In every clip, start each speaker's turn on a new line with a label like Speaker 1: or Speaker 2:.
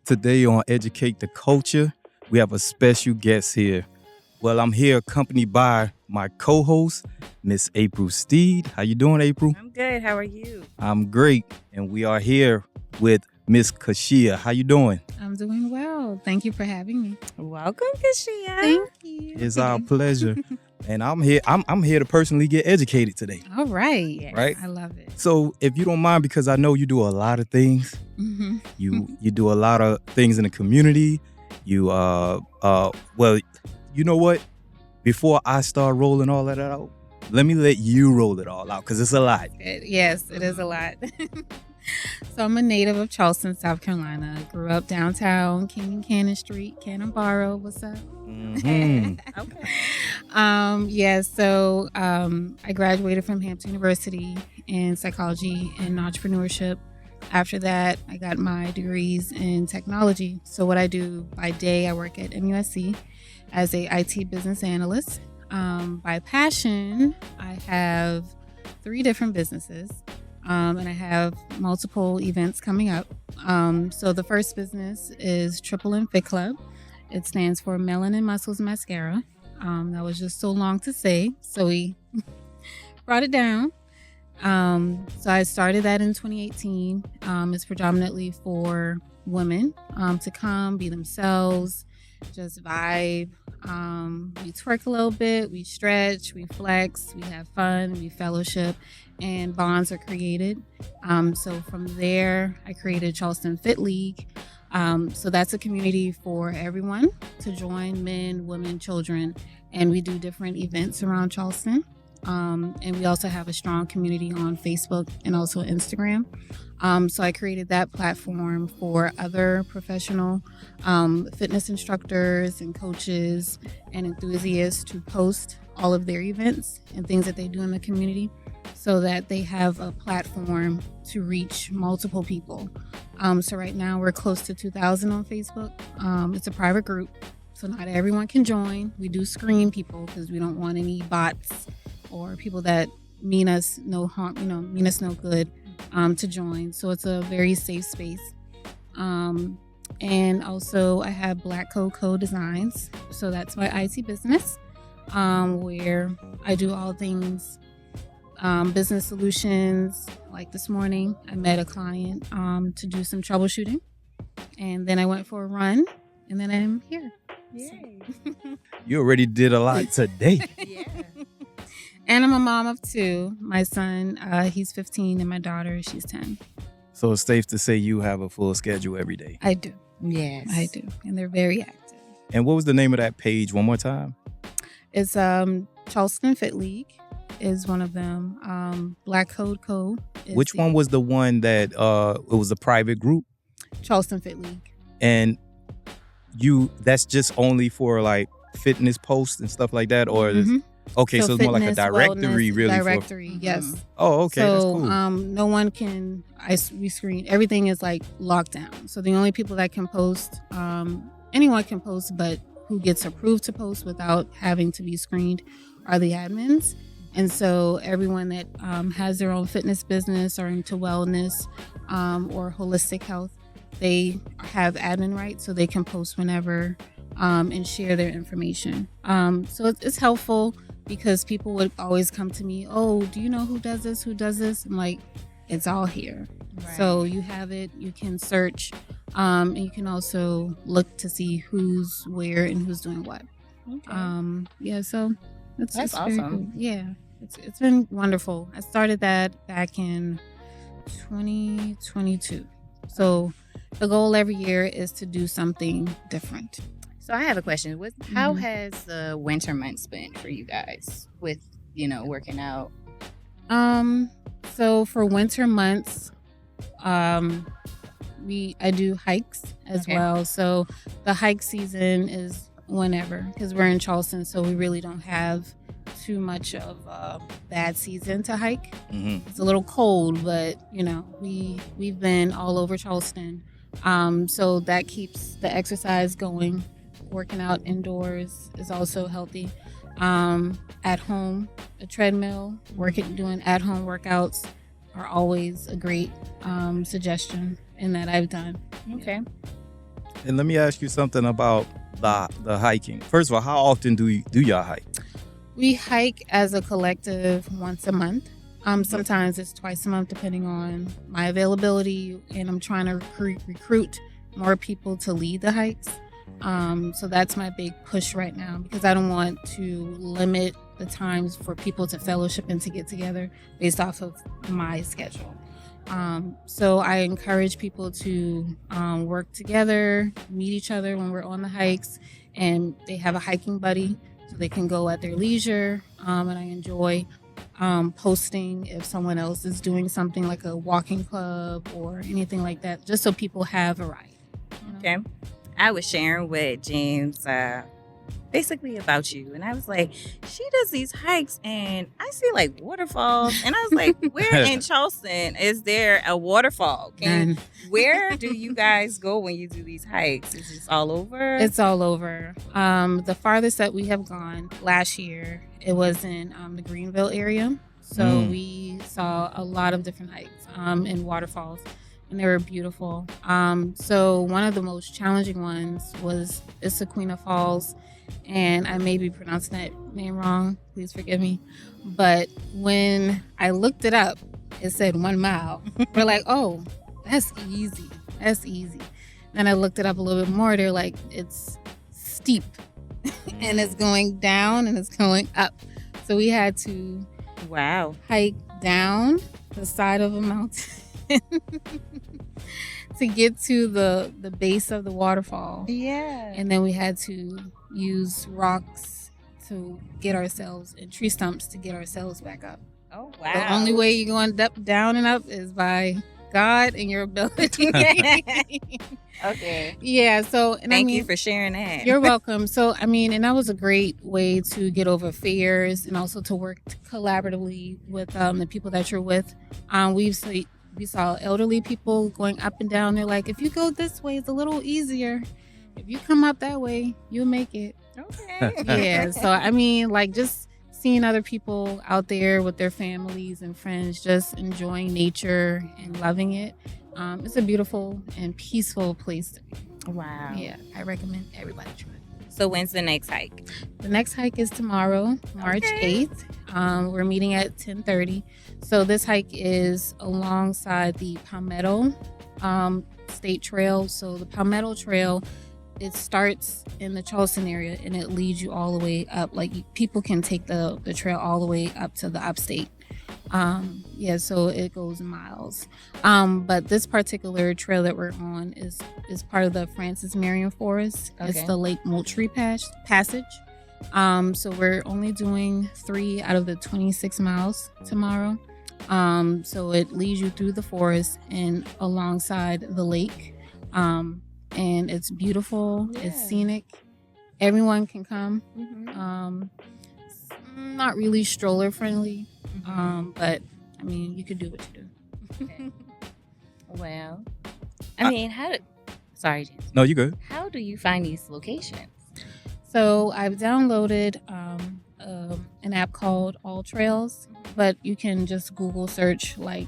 Speaker 1: Today on Educate the Culture, we have a special guest here. Well, I'm here accompanied by my co-host, Miss April Steed. How you doing, April?
Speaker 2: I'm good. How are you?
Speaker 1: I'm great. And we are here with Miss Kashia. How you doing?
Speaker 3: I'm doing well. Thank you for having me.
Speaker 2: Welcome, Kashia.
Speaker 3: Thank you.
Speaker 1: It's our pleasure. And I'm here to personally get educated today.
Speaker 3: All right.
Speaker 2: Yes.
Speaker 1: Right?
Speaker 3: I love it.
Speaker 1: So if you don't mind, because I know you do a lot of things.
Speaker 3: Mm-hmm.
Speaker 1: You do a lot of things in the community. You well, you know what? Before I start rolling all that out, let me let you roll it all out because it's a lot.
Speaker 3: Yes, it is a lot. So I'm a native of Charleston, South Carolina. Grew up downtown, King and Cannon Street, Cannonboro. What's up?
Speaker 1: Mhm.
Speaker 2: Okay.
Speaker 3: So I graduated from Hampton University in psychology and entrepreneurship. After that, I got my degrees in technology. So what I do by day, I work at MUSC as a IT business analyst. By passion, I have 3 different businesses. And I have multiple events coming up. So the first business is Triple M Fit Club. It stands for Melanin Muscles Mascara. That was just so long to say, so we brought it down. So I started that in 2018. It's predominantly for women to come, be themselves, just vibe. We twerk a little bit, we stretch, we flex, we have fun, we fellowship, and bonds are created. So from there, I created Charleston Fit League. So that's a community for everyone to join, men, women, children, and we do different events around Charleston. And we also have a strong community on Facebook and also Instagram. So I created that platform for other professional fitness instructors and coaches and enthusiasts to post all of their events and things that they do in the community so that they have a platform to reach multiple people. So right now we're close to 2,000 on Facebook. It's a private group, so not everyone can join. We do screen people because we don't want any bots or people that mean us no harm, mean us no good to join. So it's a very safe space. And also I have Black Co Designs. So that's my IT business where I do all things business solutions. Like this morning, I met a client to do some troubleshooting. And then I went for a run and then I'm here.
Speaker 2: Yay.
Speaker 1: You already did a lot today.
Speaker 2: Yeah.
Speaker 3: And I'm a mom of 2. My son, he's 15, and my daughter, she's 10.
Speaker 1: So it's safe to say you have a full schedule every day.
Speaker 3: I do.
Speaker 2: Yes.
Speaker 3: I do. And they're very active.
Speaker 1: And what was the name of that page one more time?
Speaker 3: It's Charleston Fit League is one of them. Black Code Co. is
Speaker 1: Which one was the one that it was a private group?
Speaker 3: Charleston Fit League.
Speaker 1: And that's just only for like fitness posts and stuff like that? Or
Speaker 3: Mhm.
Speaker 1: okay, so it's more like a
Speaker 3: fitness,
Speaker 1: directory
Speaker 3: wellness,
Speaker 1: really
Speaker 3: directory,
Speaker 2: Mhm.
Speaker 3: yes.
Speaker 1: Oh, okay, that's
Speaker 3: So
Speaker 1: cool.
Speaker 3: no one can, we screen, everything is like locked down. So the only people that can post, anyone can post, but who gets approved to post without having to be screened are the admins. And so everyone that has their own fitness business or into wellness or holistic health, they have admin rights, so they can post whenever and share their information. So it's helpful because people would always come to me, oh, do you know who does this? Who does this? I'm like, it's all here.
Speaker 2: Right.
Speaker 3: So you have it, you can search, and you can also look to see who's where and who's doing what.
Speaker 2: Okay.
Speaker 3: So
Speaker 2: That's
Speaker 3: very
Speaker 2: awesome.
Speaker 3: cool. Yeah, it's been wonderful. I started that back in 2022. So the goal every year is to do something different.
Speaker 2: So I have a question. How
Speaker 3: Mhm.
Speaker 2: has the winter months been for you guys with, working out?
Speaker 3: So for winter months, I do hikes as
Speaker 2: Okay.
Speaker 3: well. So the hike season is whenever, because we're in Charleston, so we really don't have too much of a bad season to hike.
Speaker 1: Mhm.
Speaker 3: It's a little cold, but we've been all over Charleston. So that keeps the exercise going. Working out indoors is also healthy. At home, a treadmill, doing at home workouts are always a great suggestion in that I've done.
Speaker 2: Okay.
Speaker 1: And let me ask you something about the hiking. First of all, how often do y'all hike?
Speaker 3: We hike as a collective once a month. Sometimes it's twice a month, depending on my availability, and I'm trying to recruit more people to lead the hikes. So that's my big push right now, because I don't want to limit the times for people to fellowship and to get together based off of my schedule. So I encourage people to work together, meet each other when we're on the hikes, and they have a hiking buddy so they can go at their leisure. And I enjoy posting if someone else is doing something like a walking club or anything like that, just so people have a ride. You know?
Speaker 4: Okay. I was sharing with James basically about you, and I was like, she does these hikes and I see like waterfalls, and I was like, where in Charleston is there a waterfall? Where do you guys go when you do these hikes? Is this all over?
Speaker 3: It's all over. The farthest that we have gone last year, it was in the Greenville area. So we saw a lot of different hikes and waterfalls, and they were beautiful. So one of the most challenging ones was Issaquena Falls, and I may be pronouncing that name wrong. Please forgive me. But when I looked it up, it said 1 mile. We're like, oh, that's easy. That's easy. Then I looked it up a little bit more. They're like, it's steep, and it's going down and it's going up. So we had to hike down the side of a mountain to get to the base of the waterfall.
Speaker 4: Yeah.
Speaker 3: And then we had to use rocks to get ourselves, and tree stumps to get ourselves back up.
Speaker 4: Oh, wow.
Speaker 3: The only way you're going up, down and up is by God and your ability.
Speaker 4: Okay.
Speaker 3: Yeah. So, and
Speaker 4: Thank you for sharing that.
Speaker 3: You're welcome. So, I mean, and that was a great way to get over fears and also to work collaboratively with the people that you're with. We saw elderly people going up and down. They're like, if you go this way, it's a little easier. If you come up that way, you'll make it.
Speaker 4: Okay.
Speaker 3: Yeah. So, I mean, like, just seeing other people out there with their families and friends, just enjoying nature and loving it. It's a beautiful and peaceful place to be.
Speaker 4: Wow.
Speaker 3: Yeah, I recommend everybody try it.
Speaker 4: So when's the next hike?
Speaker 3: The next hike is tomorrow, March 8th. We're meeting at 10:30. So this hike is alongside the Palmetto State Trail. So the Palmetto Trail, it starts in the Charleston area and it leads you all the way up. Like, people can take the trail all the way up to the upstate. So it goes miles. But this particular trail that we're on is part of the Francis Marion Forest.
Speaker 4: Okay.
Speaker 3: It's the Lake Moultrie Passage. So we're only doing 3 out of the 26 miles tomorrow. So it leads you through the forest and alongside the lake. And it's beautiful. Yeah. It's scenic. Everyone can come. Not really stroller friendly. But I mean, you could do what you do.
Speaker 4: Okay. Well, I mean, sorry, James.
Speaker 1: No, you good.
Speaker 4: How do you find these locations?
Speaker 3: So I've downloaded an app called All Trails, but you can just Google search like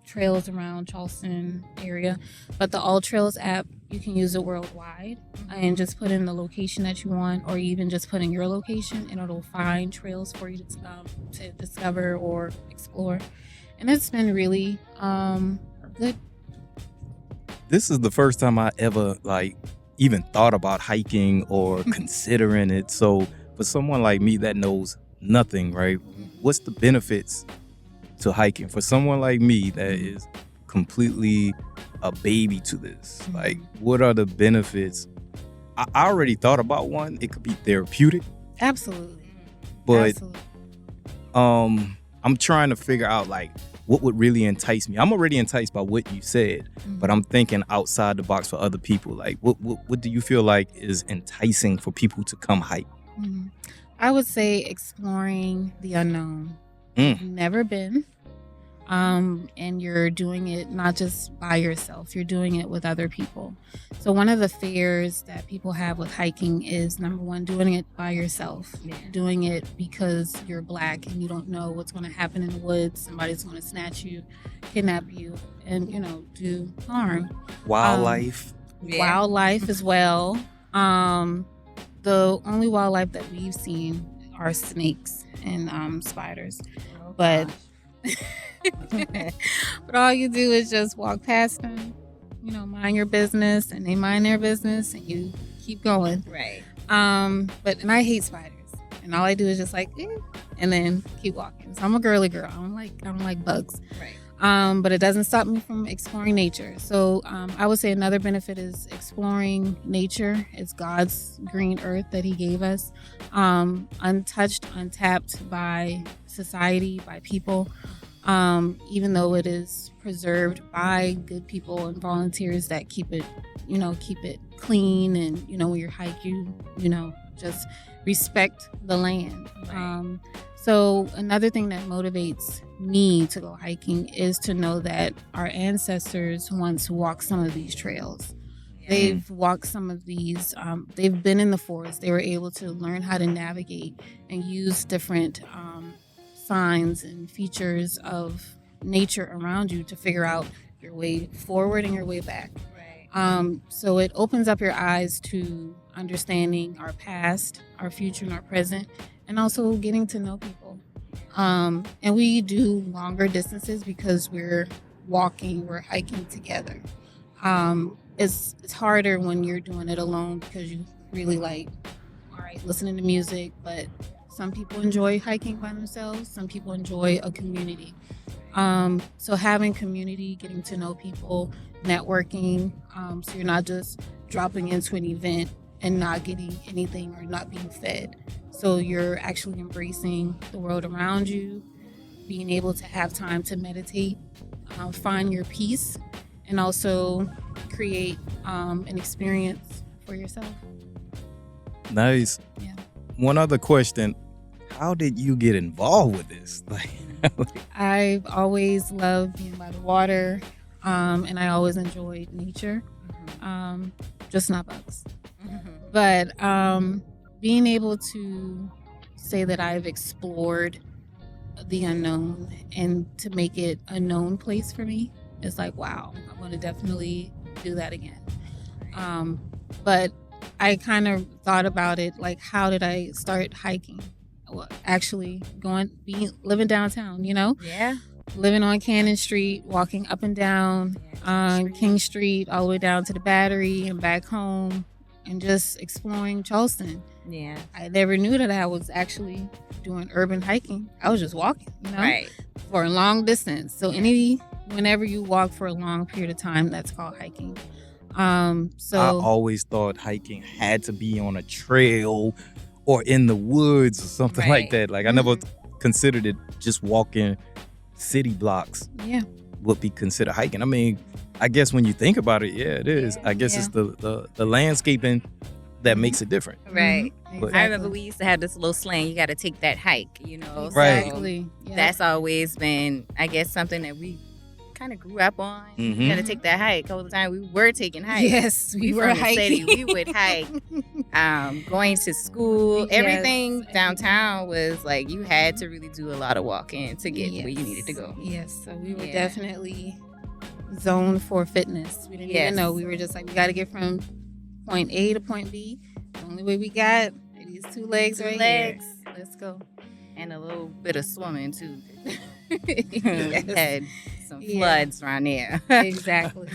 Speaker 3: trails around Charleston area. But the All Trails app, you can use it worldwide and just put in the location that you want, or even just put in your location and it'll find trails for you to discover or explore. And it's been really good.
Speaker 1: This is the first time I ever even thought about hiking or considering it. So for someone like me that knows nothing, right? What's the benefits to hiking for someone like me that is completely a baby to this? Like, what are the benefits? I already thought about one. It could be therapeutic.
Speaker 3: Absolutely.
Speaker 1: But
Speaker 3: Absolutely.
Speaker 1: I'm trying to figure out like what would really entice me. I'm already enticed by what you said, but I'm thinking outside the box for other people. Like, what do you feel like is enticing for people to come hike?
Speaker 3: I would say exploring the unknown. You've never been. And you're doing it not just by yourself, you're doing it with other people. So one of the fears that people have with hiking is, number one, doing it by yourself. Doing it because you're Black and you don't know what's going to happen in the woods. Somebody's going to snatch you, kidnap you, and, do harm.
Speaker 1: Wildlife.
Speaker 3: wildlife as well. The only wildlife that we've seen are snakes and spiders. But but all you do is just walk past them, mind your business, and they mind their business, and you keep going.
Speaker 4: Right.
Speaker 3: And I hate spiders, and all I do is just and then keep walking. So I'm a girly girl. I don't like bugs.
Speaker 4: Right.
Speaker 3: But it doesn't stop me from exploring nature. So I would say another benefit is exploring nature. It's God's green earth that He gave us, untouched, untapped by society, by people. Even though it is preserved by good people and volunteers that keep it clean, and when you hike, just respect the land.
Speaker 4: Right.
Speaker 3: So another thing that motivates me to go hiking is to know that our ancestors once walked some of these trails. They've walked some of these, they've been in the forest. They were able to learn how to navigate and use different signs and features of nature around you to figure out your way forward and your way back.
Speaker 4: Right.
Speaker 3: So it opens up your eyes to understanding our past, our future, and our present, and also getting to know people. And we do longer distances because we're hiking together. It's harder when you're doing it alone because you really listening to music, but some people enjoy hiking by themselves. Some people enjoy a community. So having community, getting to know people, networking, so you're not just dropping into an event and not getting anything or not being fed. So you're actually embracing the world around you, being able to have time to meditate, find your peace, and also create an experience for yourself.
Speaker 1: Nice.
Speaker 3: Yeah.
Speaker 1: One other question. How did you get involved with this?
Speaker 3: I've always loved being by the water, and I always enjoyed nature, just not bugs. But being able to say that I've explored the unknown and to make it a known place for me is wow, I want to definitely do that again. But I kind of thought about it, how did I start hiking? Well, actually living downtown,
Speaker 4: Yeah.
Speaker 3: living on Cannon Street, walking up and down on King Street, all the way down to the Battery and back home, and just exploring Charleston.
Speaker 4: Yeah.
Speaker 3: I never knew that I was actually doing urban hiking. I was just walking,
Speaker 4: Right.
Speaker 3: for a long distance. So whenever you walk for a long period of time, that's called hiking. So
Speaker 1: I always thought hiking had to be on a trail or in the woods or something like that. I never considered it just walking city blocks would be considered hiking. I mean, I guess when you think about it, yeah, it is. I guess it's the landscaping that makes it different.
Speaker 4: Right.
Speaker 3: Exactly.
Speaker 4: I remember we used to have this little slang, you got to take that hike, So
Speaker 3: Exactly. Yeah.
Speaker 4: that's always been, I guess, something that we kind of grew up on.
Speaker 1: Mhm.
Speaker 4: You got to take that hike. All the time we were taking hikes.
Speaker 3: Yes, we were
Speaker 4: from the
Speaker 3: hiking.
Speaker 4: city. We would hike. Going to school,
Speaker 3: Yes,
Speaker 4: everything downtown was you had to really do a lot of walking to get where you needed to go.
Speaker 3: Yes, so we were
Speaker 4: Yeah.
Speaker 3: definitely zoned for fitness. We didn't even know. We were just we got to get from point A to point B. The only way we got are these two legs right
Speaker 4: legs.
Speaker 3: here. Let's go.
Speaker 4: And a little bit of swimming too.
Speaker 3: Yes.
Speaker 4: Had some
Speaker 3: Yeah.
Speaker 4: floods around there.
Speaker 3: Exactly.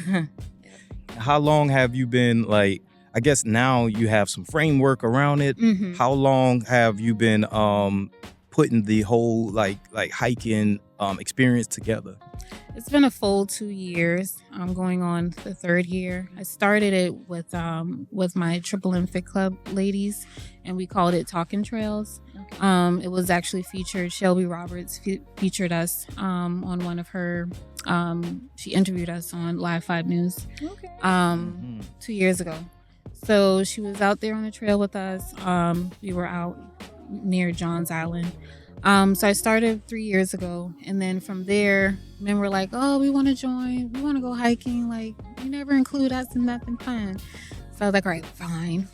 Speaker 1: How long have you been I guess now you have some framework around it.
Speaker 3: Mhm.
Speaker 1: How long have you been putting the whole hiking experience together?
Speaker 3: It's been a full 2 years. I'm going on the third year. I started it with my Triple M Fit Club ladies, and we called it Talking Trails. It was actually featured. Shelby Roberts featured us on one of her. She interviewed us on Live 5 News.
Speaker 4: Okay.
Speaker 3: 2 years ago. So she was out there on the trail with us. We were out near Johns Island. So I started 3 years ago, and then from there, men were like, "Oh, we want to join. We want to go hiking. You never include us in nothing fun." So I was like, "All right, fine."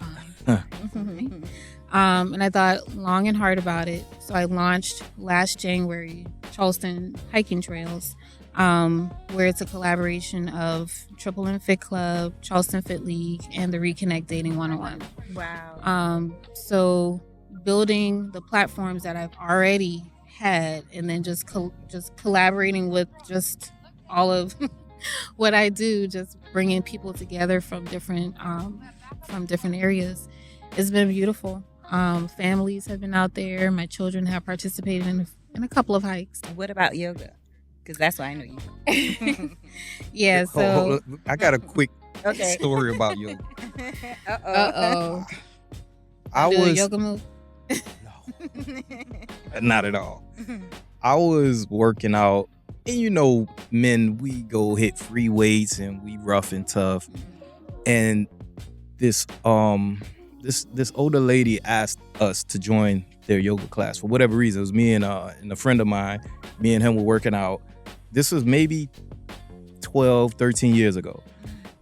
Speaker 3: And I thought long and hard about it. So I launched last January Charleston Hiking Trails. where it's a collaboration of Triple M Fit Club, Charleston Fit League, and the Reconnect Dating 101.
Speaker 4: Wow.
Speaker 3: So building the platforms that I've already had, and then just collaborating with just all of what I do, just bringing people together from different areas. It's been beautiful. Families have been out there. My children have participated in a couple of hikes.
Speaker 4: What about yoga? Because that's why I know you.
Speaker 3: Yeah, so
Speaker 1: Hold on. I got a quick
Speaker 4: Okay.
Speaker 1: story about yoga.
Speaker 3: uh-oh.
Speaker 1: I
Speaker 3: Do a
Speaker 1: was
Speaker 3: yoga move.
Speaker 1: no, not at all. I was working out, and you know, men, we go hit free weights and we rough and tough. And this older lady asked us to join their yoga class for whatever reason. It was me and a friend of mine. Me and him were working out. This was maybe 12, 13 years ago.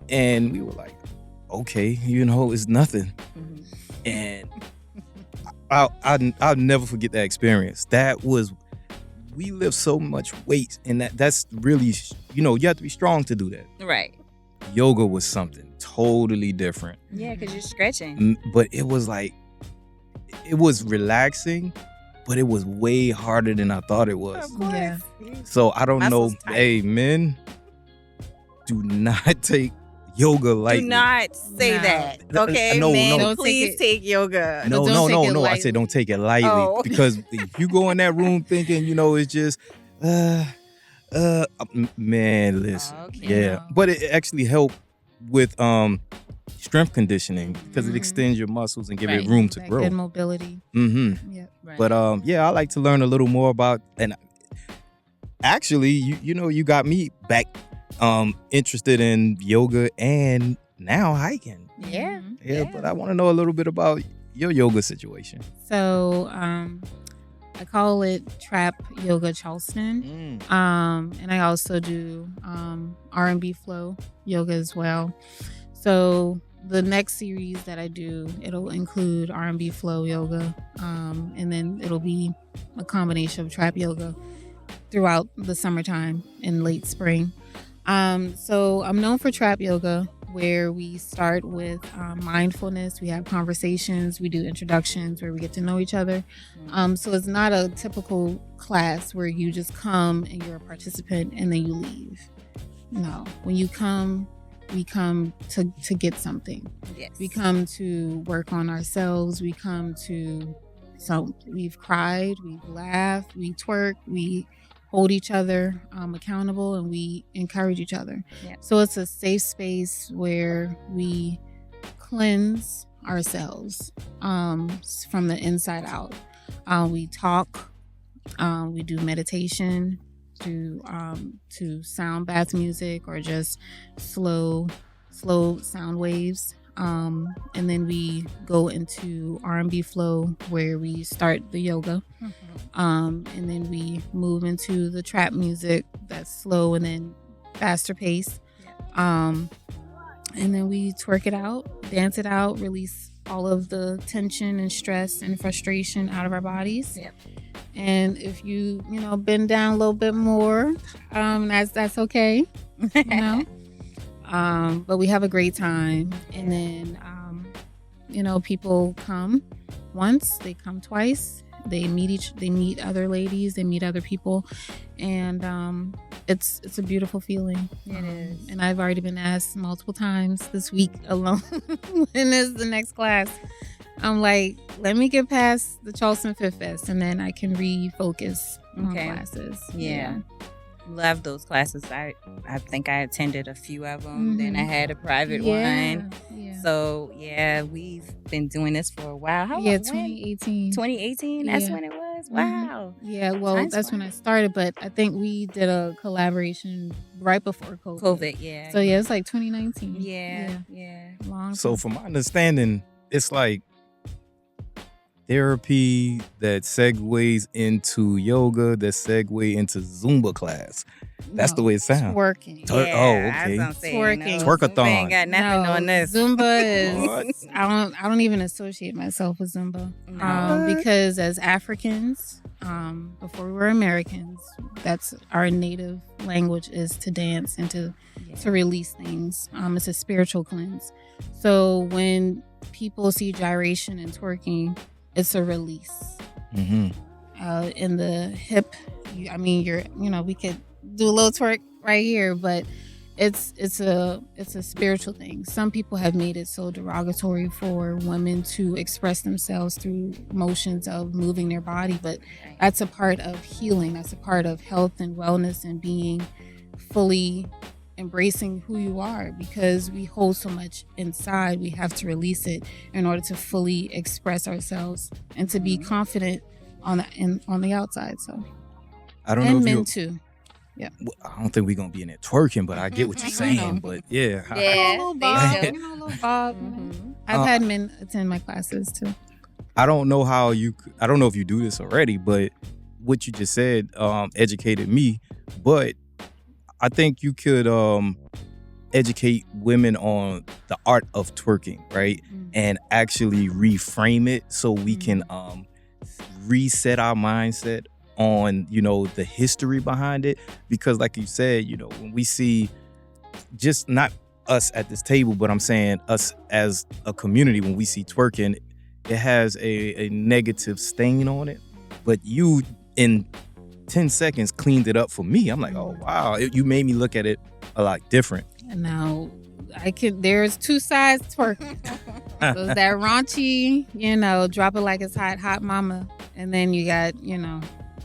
Speaker 1: And we were like, okay, you know, it's nothing. And I'll never forget that experience. That was, we lift so much weight, and that's really, you know, you have to be strong to do that.
Speaker 4: Right.
Speaker 1: Yoga was something totally different.
Speaker 4: Yeah, because you're stretching.
Speaker 1: But it was like, it was relaxing, but it was way harder than I thought it was.
Speaker 4: Of course.
Speaker 3: Yeah.
Speaker 1: So I don't know.
Speaker 4: Muscles tight.
Speaker 1: Hey, men, do not take yoga lightly.
Speaker 4: Do not say
Speaker 3: No.
Speaker 4: that. Okay,
Speaker 1: No,
Speaker 4: men,
Speaker 1: no.
Speaker 3: Don't
Speaker 4: please take yoga.
Speaker 1: No,
Speaker 3: But
Speaker 1: no,
Speaker 3: don't
Speaker 1: no,
Speaker 3: take it
Speaker 1: no. I
Speaker 3: lightly.
Speaker 1: said don't take it lightly
Speaker 4: Oh.
Speaker 1: because if you go in that room thinking, you know, it's just, man, listen,
Speaker 4: Okay.
Speaker 1: yeah. But it actually helped with strength conditioning because it
Speaker 3: Mhm.
Speaker 1: extends your muscles and give
Speaker 4: Right.
Speaker 1: it room to
Speaker 3: That
Speaker 1: grow.
Speaker 3: good mobility.
Speaker 1: Mm-hmm.
Speaker 3: Yeah.
Speaker 4: Right.
Speaker 1: But yeah, I like to learn a little more about, and actually, you know, you got me back interested in yoga and now hiking.
Speaker 4: Yeah.
Speaker 3: Mhm.
Speaker 1: Yeah,
Speaker 4: Yeah.
Speaker 1: but I want to know a little bit about your yoga situation.
Speaker 3: So I call it Trap Yoga Charleston. And I also do R&B flow yoga as well. So the next series that I do, it'll include R&B flow yoga, and then it'll be a combination of trap yoga throughout the summertime and late spring. So I'm known for trap yoga, where we start with mindfulness. We have conversations. We do introductions where we get to know each other. So it's not a typical class where you just come and you're a participant and then you leave. No, when you come, we come to get something.
Speaker 4: Yes.
Speaker 3: We come to work on ourselves. So we've cried, we've laughed, we twerk, we hold each other accountable, and we encourage each other.
Speaker 4: Yeah.
Speaker 3: So it's a safe space where we cleanse ourselves from the inside out. We talk, we do meditation, to sound bath music or just slow sound waves. And then we go into R&B flow where we start the yoga. And then we move into the trap music that's slow and then faster pace. And then we twerk it out, dance it out, release all of the tension and stress and frustration out of our bodies.
Speaker 4: Yep.
Speaker 3: And if you bend down a little bit more, that's okay, you know. But we have a great time, and then people come once, they come twice, they meet other ladies, they meet other people, and it's a beautiful feeling.
Speaker 4: It is.
Speaker 3: And I've already been asked multiple times this week alone when is the next class. I'm like, let me get past the Charleston Fit Fest, and then I can refocus on
Speaker 4: Okay.
Speaker 3: classes.
Speaker 4: Yeah. Love those classes. I think I attended a few of them. Then I had a private one.
Speaker 3: Yeah.
Speaker 4: So yeah, we've been doing this for a while. How
Speaker 3: Yeah,
Speaker 4: long?
Speaker 3: 2018.
Speaker 4: 2018. That's
Speaker 3: Yeah.
Speaker 4: when it was.
Speaker 3: Mhm.
Speaker 4: Wow.
Speaker 3: Yeah, well,
Speaker 4: Time's
Speaker 3: that's when
Speaker 4: flying.
Speaker 3: I started, but I think we did a collaboration right before COVID.
Speaker 4: COVID. Yeah.
Speaker 3: So yeah, it's like 2019.
Speaker 4: Yeah.
Speaker 3: Long
Speaker 1: So
Speaker 3: time.
Speaker 1: from my understanding, it's like therapy that segues into yoga, that segue into Zumba class. That's the way it sounds.
Speaker 3: Working.
Speaker 1: Oh, okay.
Speaker 4: That's what I'm saying.
Speaker 3: Twerking.
Speaker 4: No,
Speaker 1: Twerkathon.
Speaker 4: Zumba ain't got nothing on this.
Speaker 3: Zumba
Speaker 1: What?
Speaker 3: is I don't even associate myself with Zumba.
Speaker 4: No.
Speaker 3: Because as Africans, before we were Americans. That's our native language, is to dance and to release things. It's a spiritual cleanse. So when people see gyration and twerking, it's a release.
Speaker 1: Mm-hmm.
Speaker 3: In the hip, we could do a little twerk right here, but it's a spiritual thing. Some people have made it so derogatory for women to express themselves through motions of moving their body, but that's a part of healing. That's a part of health and wellness and being fully embracing who you are, because we hold so much inside. We have to release it in order to fully express ourselves and to be confident on the outside. So
Speaker 1: I don't know
Speaker 3: and
Speaker 1: if
Speaker 3: men
Speaker 1: you.
Speaker 3: too. Yeah.
Speaker 1: I don't think we're gonna be in there twerking, but I get what you're saying. But yeah,
Speaker 2: Yeah.
Speaker 3: little
Speaker 2: they
Speaker 3: bob,
Speaker 2: do.
Speaker 3: little bob.
Speaker 4: Mhm.
Speaker 3: I've had men attend my classes too.
Speaker 1: I don't know how you. I don't know if you do this already, but what you just said educated me. But I think you could educate women on the art of twerking, right? And actually reframe it so we can reset our mindset on, the history behind it. Because like you said, when we see, just not us at this table, but I'm saying us as a community, when we see twerking, it has a negative stain on it. But you, in 10 seconds, cleaned it up for me. I'm like, oh wow, you made me look at it a lot different.
Speaker 3: Now, there's two sides to twerking. There's that raunchy, drop it like it's hot, hot mama. And then you got,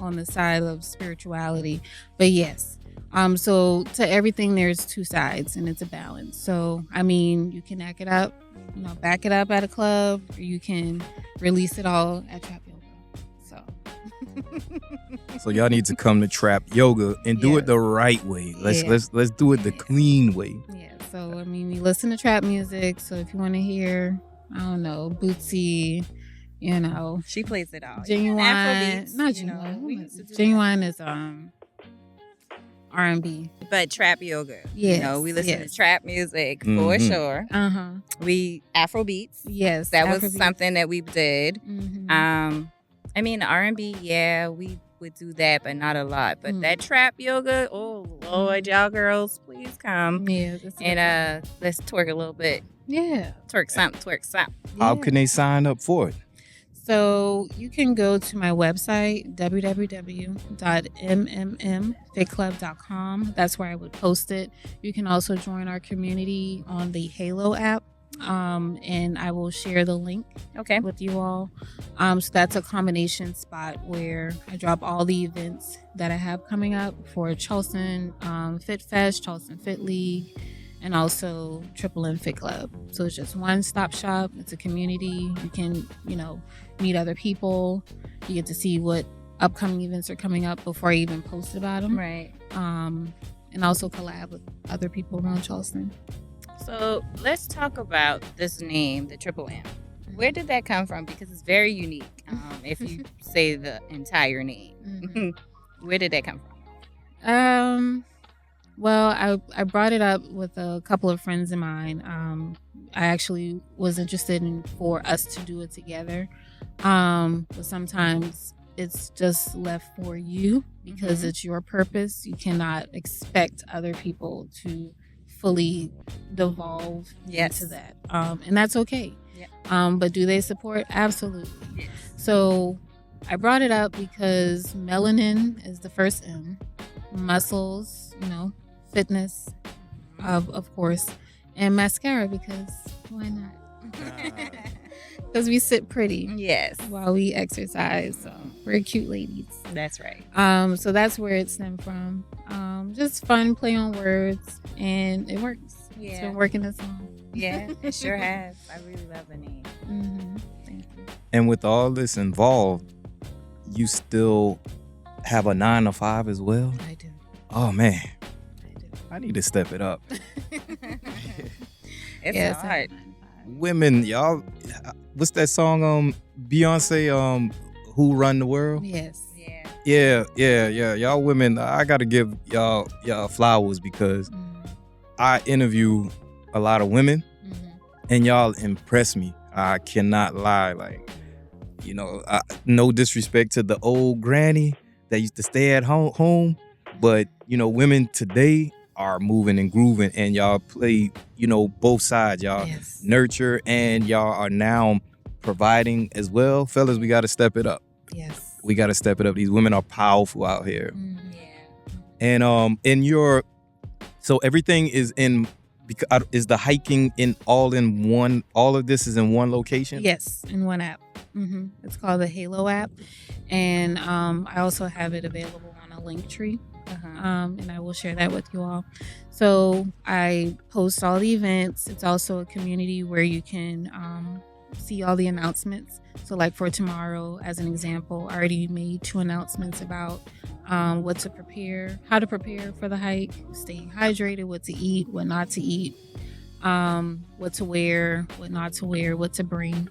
Speaker 3: on the side of spirituality. But yes, so to everything, there's two sides and it's a balance. So, you can act it up, back it up at a club, or you can release it all at Trap Yoga.
Speaker 1: So y'all need to come to Trap Yoga and do it the right way. Let's do it the clean way.
Speaker 3: Yeah. So we listen to trap music. So if you want to hear, I don't know, Bootsy,
Speaker 4: She plays it all.
Speaker 3: Genuine,
Speaker 4: Afrobeats,
Speaker 3: not
Speaker 4: we used to do
Speaker 3: Genuine is R&B.
Speaker 4: But Trap Yoga.
Speaker 3: Yes,
Speaker 4: We listen
Speaker 3: yes.
Speaker 4: to trap music for
Speaker 1: Mhm.
Speaker 4: sure. We Afrobeats.
Speaker 3: Yes,
Speaker 4: That was
Speaker 3: Afrobeat.
Speaker 4: something that we did.
Speaker 3: Mhm.
Speaker 4: R&B, yeah, we would do that, but not a lot. But
Speaker 3: Mm.
Speaker 4: that Trap Yoga, oh Lord, y'all girls, please come
Speaker 3: Yeah, that's
Speaker 4: and let's twerk a little bit.
Speaker 3: yeah.
Speaker 4: Twerk something.
Speaker 1: How
Speaker 3: Yeah.
Speaker 1: can they sign up for it?
Speaker 3: So you can go to my website, www.mmmfitclub.com. That's where I would post it. You can also join our community on the Halo app. And I will share the link
Speaker 4: Okay.
Speaker 3: with you all. So that's a combination spot where I drop all the events that I have coming up for Charleston Fit Fest, Charleston Fit League, and also Triple M Fit Club. So it's just one stop shop. It's a community. You can, meet other people. You get to see what upcoming events are coming up before I even post about them.
Speaker 4: Right.
Speaker 3: And also collab with other people around Charleston.
Speaker 4: So let's talk about this name, the Triple M. Where did that come from? Because it's very unique. If you say the entire name, where did that come from?
Speaker 3: Well, I brought it up with a couple of friends of mine. I actually was interested for us to do it together. But sometimes it's just left for you because it's your purpose. You cannot expect other people to fully devolve into that. And that's okay.
Speaker 4: Yeah.
Speaker 3: But do they support? Absolutely.
Speaker 4: Yes.
Speaker 3: So I brought it up because melanin is the first M, muscles, fitness, of course, and mascara because why not? Because we sit pretty
Speaker 4: Yes.
Speaker 3: while we exercise. So we're cute ladies.
Speaker 4: That's right.
Speaker 3: So that's where it stemmed from. Just fun play on words, and it works. It's
Speaker 4: Yeah.
Speaker 3: been working this long.
Speaker 4: Yeah, it sure has. I really love the name.
Speaker 3: Thank you.
Speaker 1: And with all this involved, you still have a 9 to 5 as well?
Speaker 3: I do.
Speaker 1: Oh man,
Speaker 3: I do.
Speaker 1: I need to step it up.
Speaker 4: It's
Speaker 3: Yeah,
Speaker 4: hard.
Speaker 1: Women, y'all, what's that song? Beyonce, Who Run the World?
Speaker 3: Yes.
Speaker 4: Yeah.
Speaker 1: Yeah. Y'all women, I gotta give y'all flowers because I interview a lot of women and y'all impress me. I cannot lie. Like, You know, no disrespect to the old granny that used to stay at home, but you know, women today are moving and grooving, and y'all play, you know, both sides. Y'all
Speaker 4: Yes.
Speaker 1: nurture, and y'all are now providing as well. Fellas, we got to step it up.
Speaker 4: Yes.
Speaker 1: We got to step it up. These women are powerful out here.
Speaker 4: Yeah.
Speaker 1: And in your, so everything is in, is the hiking all in one, all of this is in one location?
Speaker 3: Yes, in one app. It's called the Halo app, and I also have it available on a Linktree. And I will share that with you all. So I post all the events. It's also a community where you can see all the announcements. So like for tomorrow, as an example, I already made 2 announcements about what to prepare, how to prepare for the hike, staying hydrated, what to eat, what not to eat, what to wear, what not to wear, what to bring.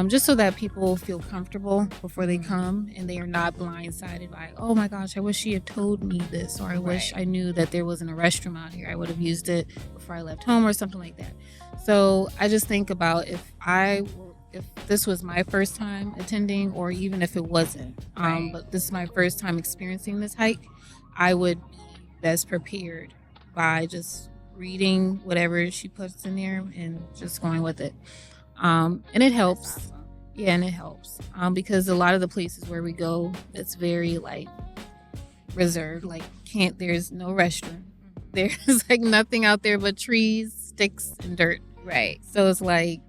Speaker 3: Just so that people feel comfortable before they come and they are not blindsided by, oh my gosh, I wish she had told me this, or I wish I knew that there wasn't a restroom out here. I would have used it before I left home or something like that. So I just think about if this was my first time attending, or even if it wasn't, but this is my first time experiencing this hike, I would be best prepared by just reading whatever she puts in there and just going with it. And it helps.
Speaker 4: Awesome.
Speaker 3: Yeah, and it helps. Because a lot of the places where we go, it's very like reserved. Like there's no restroom. There's like nothing out there but trees, sticks, and dirt.
Speaker 2: Right.
Speaker 3: So it's like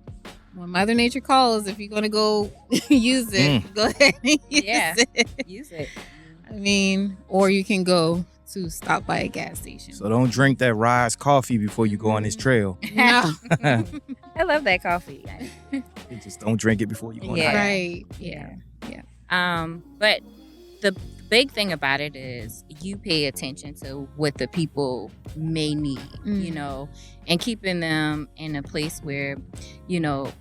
Speaker 3: when Mother Nature calls, if you're gonna go use it, go ahead and use it.
Speaker 4: Use it.
Speaker 3: I mean, or you can go to stop by a gas station.
Speaker 1: So don't drink that Rise coffee before you go on this trail.
Speaker 3: No.
Speaker 4: I love that coffee.
Speaker 1: Just don't drink it before you go on the
Speaker 4: Yeah.
Speaker 1: hike.
Speaker 3: Right. Yeah.
Speaker 4: But the big thing about it is you pay attention to what the people may need, you know, and keeping them in a place where, you know,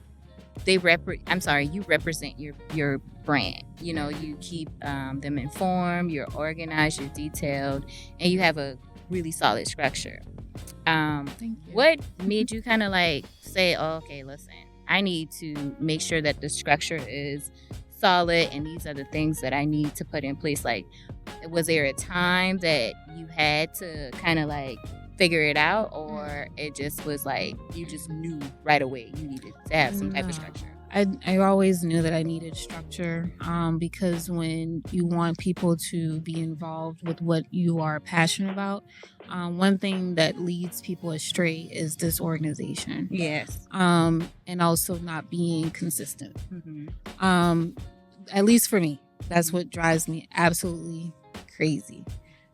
Speaker 4: you represent your brand. You know, you keep them informed, you're organized, you're detailed, and you have a really solid structure.
Speaker 3: Thank you.
Speaker 4: What made you kind of like say, oh, okay, listen, I need to make sure that the structure is solid and these are the things that I need to put in place? Like, was there a time that you had to kind of like figure it out, or it just was like you just knew right away you needed to have some type of structure?
Speaker 3: I always knew that I needed structure, because when you want people to be involved with what you are passionate about, one thing that leads people astray is disorganization.
Speaker 4: Yes.
Speaker 3: And also not being consistent.
Speaker 4: Mm-hmm.
Speaker 3: At least for me, that's what drives me absolutely crazy.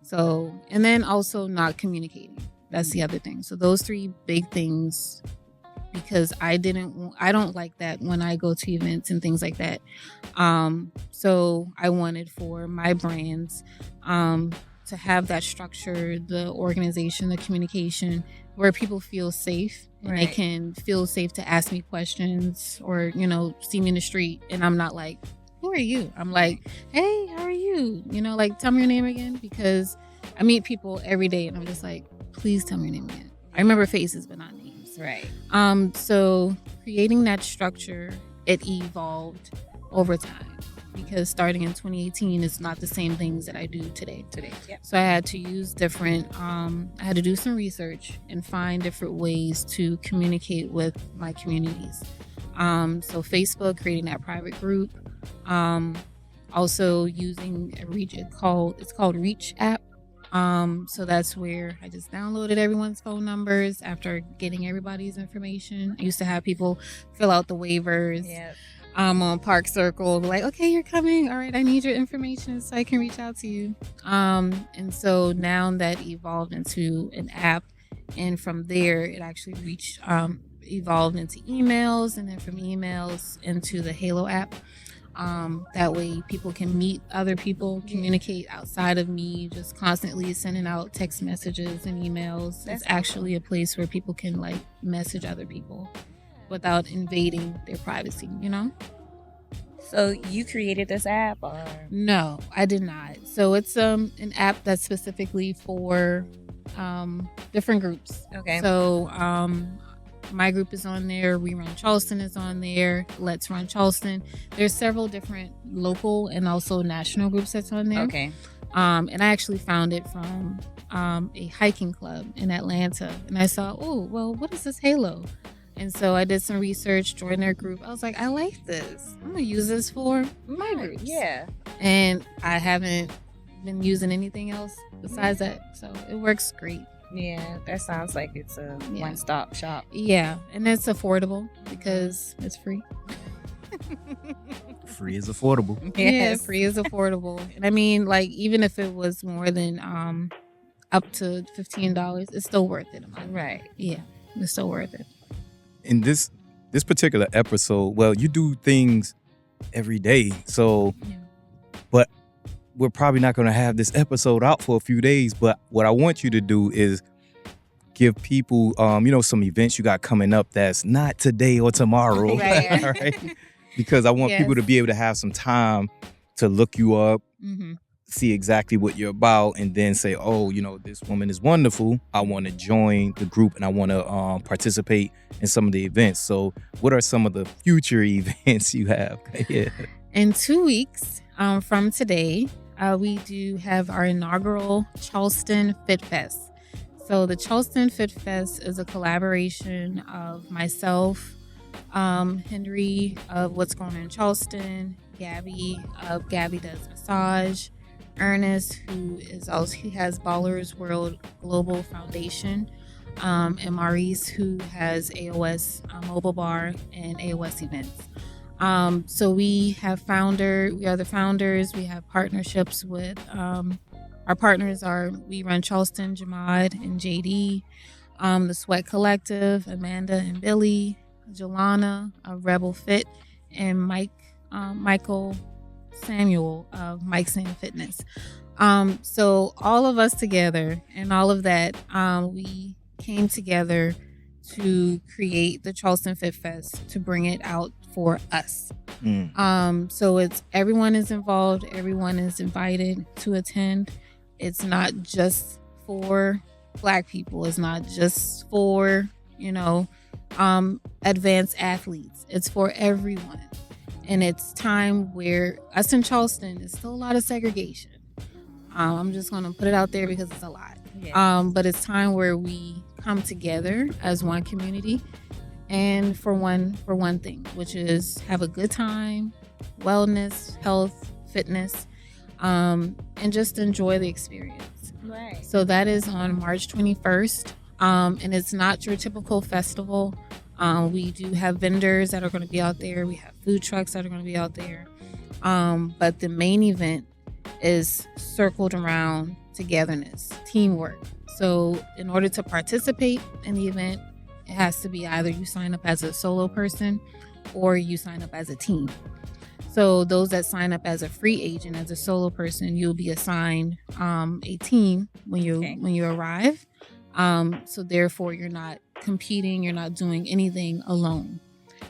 Speaker 3: So, and then also not communicating. That's the other thing. So those 3 big things, because I don't like that when I go to events and things like that. So I wanted for my brands to have that structure, the organization, the communication, where people feel safe and they can feel safe to ask me questions, or, you know, see me in the street and I'm not like, who are you? I'm like, hey, how are you? You know, like, tell me your name again, because I meet people every day and I'm just like, please tell me your name again. I remember faces but not names.
Speaker 4: Right.
Speaker 3: So creating that structure, it evolved over time, because starting in 2018 is not the same things that I do today.
Speaker 4: Yep.
Speaker 3: So I had to use different, I had to do some research and find different ways to communicate with my communities. So Facebook, creating that private group, also using it's called Reach app. So that's where I just downloaded everyone's phone numbers after getting everybody's information. I used to have people fill out the waivers.
Speaker 4: Yeah.
Speaker 3: On Park Circle, like, okay, you're coming. All right, I need your information so I can reach out to you. And so now that evolved into an app, and from there it actually evolved into emails, and then from emails into the Halo app. That way people can meet other people, communicate outside of me just constantly sending out text messages and emails. It's actually a place where people can like message other people without invading their privacy, you know?
Speaker 4: So you created this app, or?
Speaker 3: No, I did not. So it's an app that's specifically for different groups.
Speaker 4: Okay.
Speaker 3: So my group is on there. We Run Charleston is on there. Let's Run Charleston. There's several different local and also national groups that's on there.
Speaker 4: Okay.
Speaker 3: And I actually found it from a hiking club in Atlanta. And I saw, oh, well, what is this Halo? And so I did some research, joined their group. I was like, I like this. I'm going to use this for my groups.
Speaker 4: Yeah.
Speaker 3: And I haven't been using anything else besides that. So it works great.
Speaker 4: Yeah, that sounds like it's a
Speaker 3: Yeah.
Speaker 4: one-stop shop.
Speaker 3: Yeah. And it's affordable because it's free.
Speaker 1: Free is affordable.
Speaker 3: Yeah,
Speaker 4: Yes.
Speaker 3: free is affordable. And I mean, like, even if it was more than up to $15, it's still worth it.
Speaker 4: Right.
Speaker 3: Yeah, it's still worth it.
Speaker 1: In this particular episode, well, you do things every day, so
Speaker 3: Yeah.
Speaker 1: but we're probably not going to have this episode out for a few days. But what I want you to do is give people, some events you got coming up that's not today or tomorrow,
Speaker 4: Right.
Speaker 1: all right? Because I want people to be able to have some time to look you up,
Speaker 3: Mm-hmm.
Speaker 1: see exactly what you're about, and then say, oh, this woman is wonderful. I want to join the group and I want to participate in some of the events. So what are some of the future events you have? Yeah.
Speaker 3: In 2 weeks from today, we do have our inaugural Charleston Fit Fest. So the Charleston Fit Fest is a collaboration of myself, Henry of What's Going On in Charleston, Gabby of Gabby Does Massage, Ernest, he has Ballers World Global Foundation, and Maurice, who has AOS Mobile Bar and AOS Events. So we are the founders. We have partnerships with our partners are We Run Charleston, Jamad and JD, the Sweat Collective, Amanda and Billy, Jelana of Rebel Fit, and Michael Samuel of Mike Sam Fitness. So all of us together and all of that, we came together to create the Charleston Fit Fest to bring it out for us. So it's everyone is involved, everyone is invited to attend. It's not just for Black people. It's not just for advanced athletes. It's for everyone. And it's time where us in Charleston, there's still a lot of segregation. I'm just going to put it out there because it's a lot.
Speaker 4: Yeah.
Speaker 3: But it's time where we come together as one community and for one thing, which is have a good time, wellness, health, fitness, and just enjoy the experience.
Speaker 4: Right.
Speaker 3: So that is on March 21st. And it's not your typical festival. We do have vendors that are going to be out there. We have food trucks that are going to be out there. But the main event is circled around togetherness, teamwork. So in order to participate in the event, it has to be either you sign up as a solo person or you sign up as a team. So those that sign up as a free agent, as a solo person, you'll be assigned a team when you arrive. So therefore, you're not competing, you're not doing anything alone.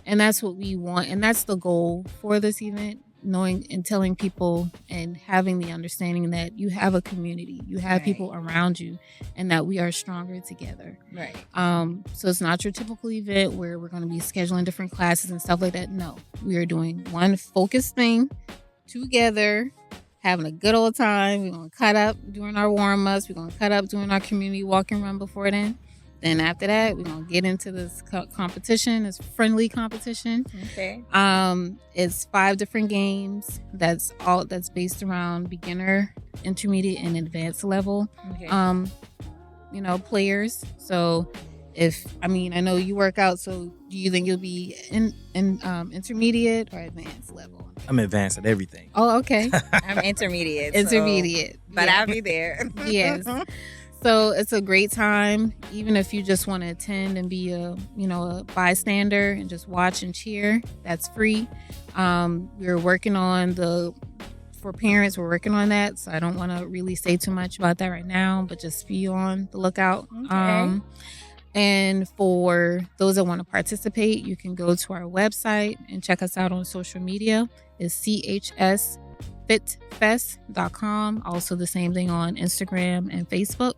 Speaker 3: And that's what we want. And that's the goal for this event, knowing and telling people and having the understanding that you have a community, you have
Speaker 4: Right.
Speaker 3: people around you, and that we are stronger together.
Speaker 4: Right.
Speaker 3: So it's not your typical event where we're going to be scheduling different classes and stuff like that. No, we are doing one focused thing together, having a good old time. We're going to cut up during our warm-ups. We're going to cut up during our community walk and run before then. Then after that, we're going to get into this competition, this friendly competition.
Speaker 4: Okay.
Speaker 3: It's 5 different games. That's based around beginner, intermediate, and advanced level.
Speaker 4: Okay.
Speaker 3: Players. So I know you work out, so do you think you'll be in intermediate or advanced level?
Speaker 1: I'm advanced at everything.
Speaker 3: Oh, okay.
Speaker 4: I'm intermediate.
Speaker 3: Intermediate.
Speaker 4: But
Speaker 3: Yeah.
Speaker 4: I'll be there.
Speaker 3: Yes. So it's a great time, even if you just want to attend and be a bystander and just watch and cheer. That's free. We're working on for parents, we're working on that. So I don't want to really say too much about that right now, but just be on the lookout.
Speaker 4: Okay.
Speaker 3: And for those that want to participate, you can go to our website and check us out on social media. It's chsfitfest.com. Also the same thing on Instagram and Facebook.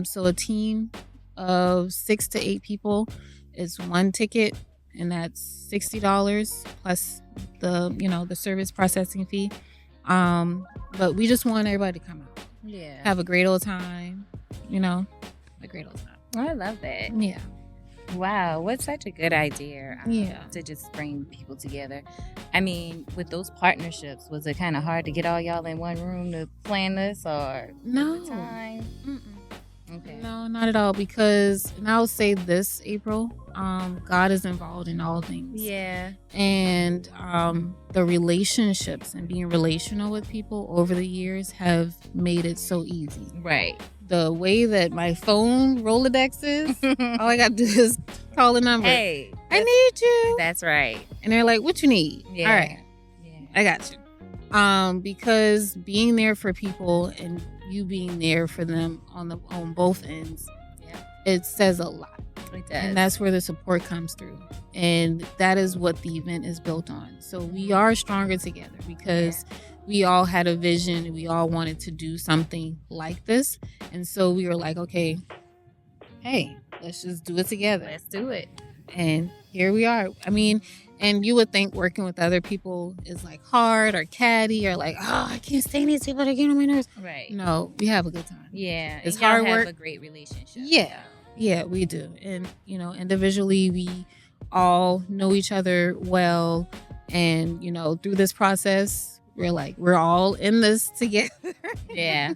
Speaker 3: So a team of 6 to 8 people It's one ticket, and that's $60 plus the service processing fee. But we just want everybody to come out,
Speaker 4: Yeah.
Speaker 3: have a great old time, a great old time.
Speaker 4: Oh, I love that.
Speaker 3: Yeah.
Speaker 4: Wow, what's such a good idea.
Speaker 3: Yeah.
Speaker 4: To just bring people together. I mean, with those partnerships, was it kind of hard to get all y'all in one room to plan this, or
Speaker 3: No.
Speaker 4: time?
Speaker 3: Mm-mm.
Speaker 4: Okay.
Speaker 3: No, not at all. Because, and I'll say this, April, God is involved in all things.
Speaker 4: Yeah.
Speaker 3: And the relationships and being relational with people over the years have made it so easy.
Speaker 4: Right.
Speaker 3: The way that my phone Rolodex is, all I got to do is call the number.
Speaker 4: Hey,
Speaker 3: I need you.
Speaker 4: that's right.
Speaker 3: And they're like, what you need?
Speaker 4: Yeah.
Speaker 3: All right,
Speaker 4: Yeah.
Speaker 3: I got you. Because being there for people and you being there for them on both ends,
Speaker 4: Yeah.
Speaker 3: it says a lot.
Speaker 4: It does.
Speaker 3: And that's where the support comes through. And that is what the event is built on. So we are stronger together because we all had a vision. We all wanted to do something like this. And so we were like, okay, hey, let's just do it together.
Speaker 4: Let's do it.
Speaker 3: And here we are. I mean, and you would think working with other people is like hard or catty or like, oh, I can't stand these people, they're getting on my nerves.
Speaker 4: Right.
Speaker 3: No, we have a good time.
Speaker 4: Yeah.
Speaker 3: It's
Speaker 4: and y'all
Speaker 3: hard
Speaker 4: have
Speaker 3: work.
Speaker 4: a great relationship.
Speaker 3: Yeah. Yeah, we do. And, individually, we all know each other well. And, through this process, we're all in this together.
Speaker 4: Yeah.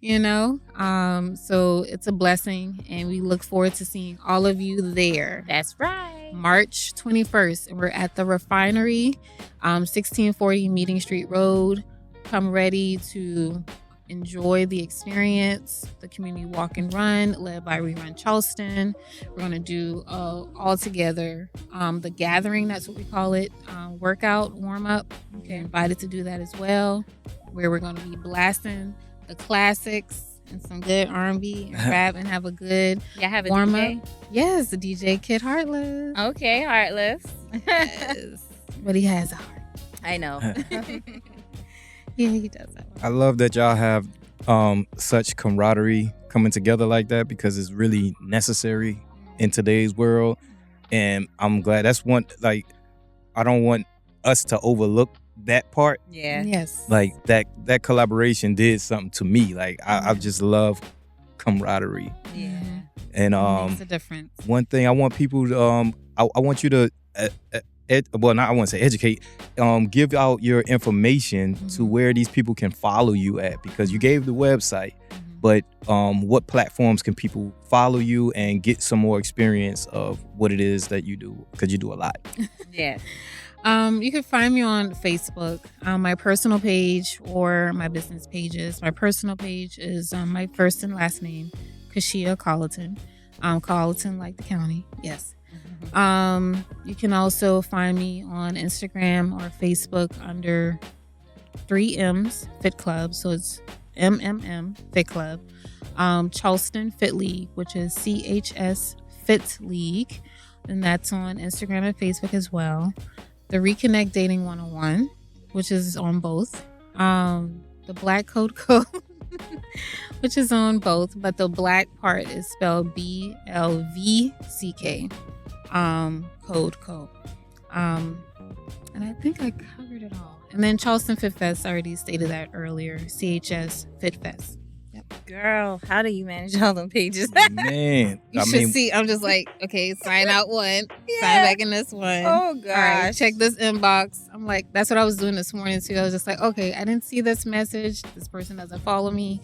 Speaker 3: So it's a blessing. And we look forward to seeing all of you there.
Speaker 4: That's right.
Speaker 3: March 21st. And we're at the Refinery, 1640 Meeting Street Road. Come ready to enjoy the experience, the community walk and run led by Rerun Charleston. We're going to do all together the gathering, that's what we call it, workout, warm up. You're invited to do that as well, where we're going to be blasting the classics and some good R&B and rap and have a good
Speaker 4: Y'all have a
Speaker 3: warm
Speaker 4: DJ?
Speaker 3: up. Yes, the DJ Kid Heartless.
Speaker 4: Okay, Heartless.
Speaker 3: Yes. But he has a heart.
Speaker 4: I know.
Speaker 3: Yeah, he does that.
Speaker 1: I love that y'all have such camaraderie coming together like that, because it's really necessary in today's world. And I'm glad that's one, like, I don't want us to overlook that part.
Speaker 4: Yeah.
Speaker 3: Yes.
Speaker 1: Like that collaboration did something to me. Like I just love camaraderie.
Speaker 4: Yeah.
Speaker 1: And
Speaker 3: makes a difference.
Speaker 1: one thing I want people to I want you to I want to say educate, give out your information to where these people can follow you at, because you gave the website, but what platforms can people follow you and get some more experience of what it is that you do, because you do a lot.
Speaker 4: Yeah.
Speaker 3: You can find me on Facebook, my personal page or my business pages. My personal page is my first and last name, Kashia Colleton. Colleton, like the county. Yes. You can also find me on Instagram or Facebook under 3M's Fit Club. So it's MMM Fit Club. Charleston Fit League, which is CHS Fit League. And that's on Instagram and Facebook as well. The Reconnect Dating 101, which is on both. The Black Code Code, which is on both, but the black part is spelled BLVCK. Code Co. And I think I covered it all. And then Charleston Fit Fest, I already stated that earlier. CHS Fit Fest.
Speaker 4: Girl, how do you manage all them pages?
Speaker 1: Man,
Speaker 3: You should see. I'm just like, okay, sign out one, sign back in this one.
Speaker 4: Oh
Speaker 3: All right,
Speaker 4: gosh.
Speaker 3: check this inbox. I'm like, that's what I was doing this morning too. I was just like, okay, I didn't see this message. This person doesn't follow me.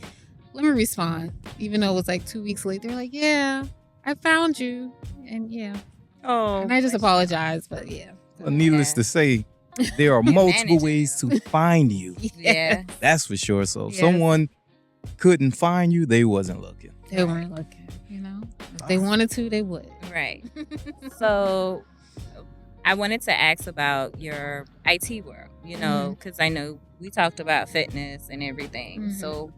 Speaker 3: Let me respond. Even though it was like 2 weeks late. They're like, yeah, I found you. And yeah.
Speaker 4: Oh.
Speaker 3: And I just apologize, but yeah.
Speaker 1: well, needless to say, there are multiple ways to find you.
Speaker 4: Yeah.
Speaker 1: That's for sure. So if
Speaker 3: Yes.
Speaker 1: someone couldn't find you, they wasn't looking.
Speaker 3: They weren't looking, If they wanted to, they would.
Speaker 4: Right. So I wanted to ask about your IT world, because I know we talked about fitness and everything.
Speaker 3: Mhm.
Speaker 4: So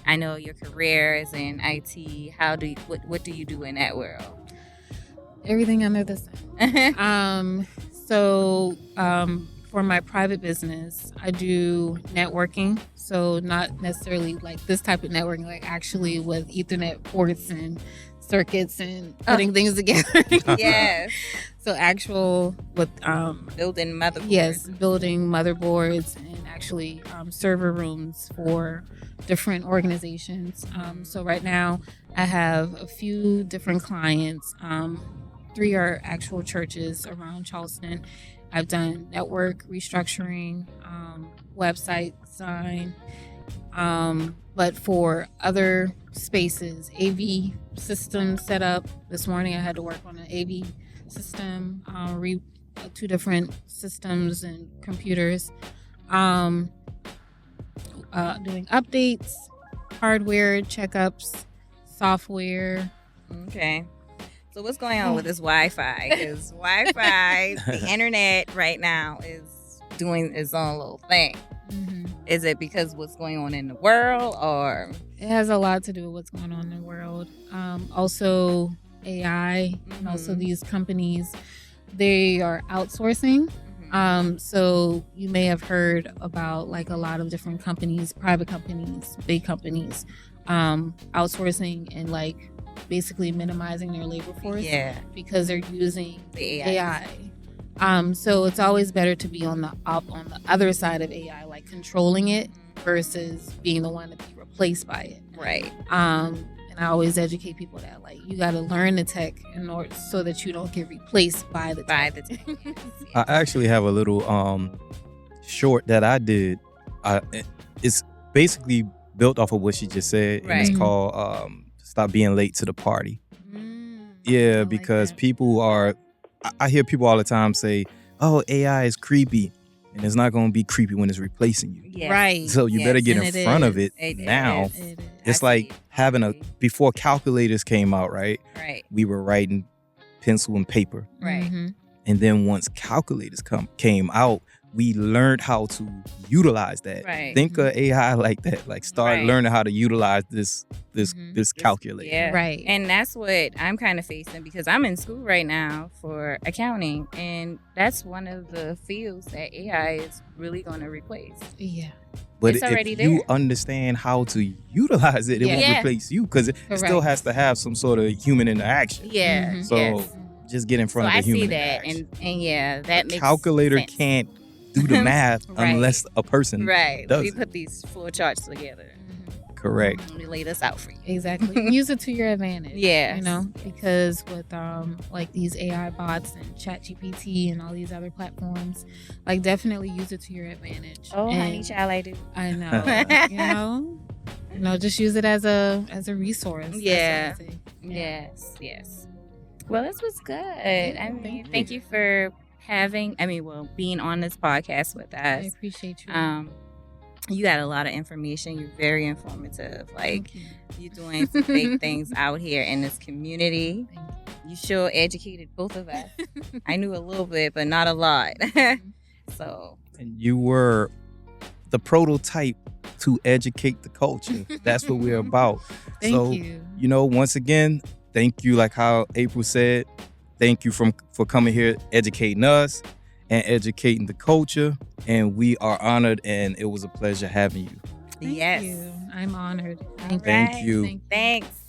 Speaker 4: I know your career is in IT. What do you do in that world?
Speaker 3: Everything under the sun. For my private business, I do networking. So not necessarily like this type of networking, like actually with Ethernet ports and circuits and putting things together.
Speaker 4: Yes.
Speaker 3: So actual with
Speaker 4: Building motherboards.
Speaker 3: yes, building motherboards and actually server rooms for different organizations. So right now I have a few different clients. 3 are actual churches around Charleston. I've done network restructuring, website design, but for other spaces, AV system setup. This morning I had to work on an AV system, 2 different systems and computers, doing updates, hardware checkups, software.
Speaker 4: Okay. So what's going on with this Wi-Fi? Because Wi-Fi, the internet right now is doing its own little thing. Is it because what's going on in the world, or
Speaker 3: It has a lot to do with what's going on in the world. Also AI, and also these companies, they are outsourcing. So you may have heard about like a lot of different companies, private companies, big companies, outsourcing and like basically minimizing their labor force because they're using
Speaker 4: the
Speaker 3: AI. So it's always better to be on the other side of AI, like controlling it versus being the one to be replaced by it.
Speaker 4: Right.
Speaker 3: And I always educate people that like you got to learn the tech in order so that you don't get replaced by the tech.
Speaker 1: I actually have a little short that I did. It's basically built off of what she just said, and it's called "Stop Being Late to the Party." Yeah,
Speaker 3: like
Speaker 1: because
Speaker 3: that.
Speaker 1: people are. I hear people all the time say, "Oh, AI is creepy," and it's not going to be creepy when it's replacing you.
Speaker 4: Yes.
Speaker 3: Right.
Speaker 1: So you better get
Speaker 3: And
Speaker 1: in
Speaker 3: it
Speaker 1: front of
Speaker 3: is.
Speaker 1: it
Speaker 4: It
Speaker 1: now.
Speaker 4: is.
Speaker 3: It is.
Speaker 1: It's
Speaker 4: I
Speaker 1: like
Speaker 4: see.
Speaker 1: having before calculators came out, right?
Speaker 4: Right.
Speaker 1: We were writing pencil and paper.
Speaker 4: Right.
Speaker 3: Mhm.
Speaker 1: And then once calculators came out, we learned how to utilize that.
Speaker 4: Right.
Speaker 1: Think of AI like that. Like start
Speaker 4: Right.
Speaker 1: learning how to utilize this
Speaker 3: Mhm.
Speaker 1: calculator.
Speaker 4: Yeah.
Speaker 3: Right.
Speaker 4: And that's what I'm kind of facing because I'm in school right now for accounting, and that's one of the fields that AI is really going to replace.
Speaker 3: Yeah.
Speaker 1: But
Speaker 4: It's
Speaker 1: if
Speaker 4: already
Speaker 1: you
Speaker 4: there.
Speaker 1: understand how to utilize it, it won't
Speaker 4: Yeah.
Speaker 1: replace you because it still
Speaker 3: Correct.
Speaker 1: has to have some sort of human interaction.
Speaker 4: Yeah.
Speaker 3: Mhm.
Speaker 1: So
Speaker 4: yes.
Speaker 1: just get in
Speaker 4: So
Speaker 1: front of
Speaker 4: I
Speaker 1: the human
Speaker 4: see that,
Speaker 1: interaction.
Speaker 4: and yeah, that makes
Speaker 1: Calculator
Speaker 4: sense.
Speaker 1: can't do the math
Speaker 3: Right.
Speaker 1: unless a person
Speaker 4: Right.
Speaker 1: does
Speaker 4: We
Speaker 1: it.
Speaker 4: put these four charts together.
Speaker 1: Correct.
Speaker 4: We laid this out for you.
Speaker 3: Exactly. Use it to your advantage.
Speaker 4: Yes.
Speaker 3: You know, because with like these AI bots and ChatGPT and all these other platforms, like definitely use it to your advantage.
Speaker 4: Oh,
Speaker 3: And
Speaker 4: honey, child, I do.
Speaker 3: I know. you know, just use it as a resource. That's what I
Speaker 4: Yeah.
Speaker 3: say.
Speaker 4: Yes, yes. Well, this was good. I mean, thank you for being on this podcast with
Speaker 3: I
Speaker 4: us.
Speaker 3: appreciate you.
Speaker 4: You got a lot of information. You're very informative. Like,
Speaker 3: Thank you.
Speaker 4: you're doing some big things out here in this community.
Speaker 3: Thank you.
Speaker 4: You sure educated both of us. I knew a little bit, but not a lot. So,
Speaker 1: And you were the prototype to educate the culture. That's what we're about.
Speaker 3: Thank
Speaker 1: so,
Speaker 3: you.
Speaker 1: Once again, thank you, like how April said. Thank you for coming here, educating us and educating the culture. And we are honored, and it was a pleasure having you.
Speaker 3: Thank
Speaker 4: yes.
Speaker 3: you. I'm honored.
Speaker 4: All
Speaker 1: Thank
Speaker 4: right.
Speaker 1: you.
Speaker 3: Thank you.
Speaker 4: Thanks.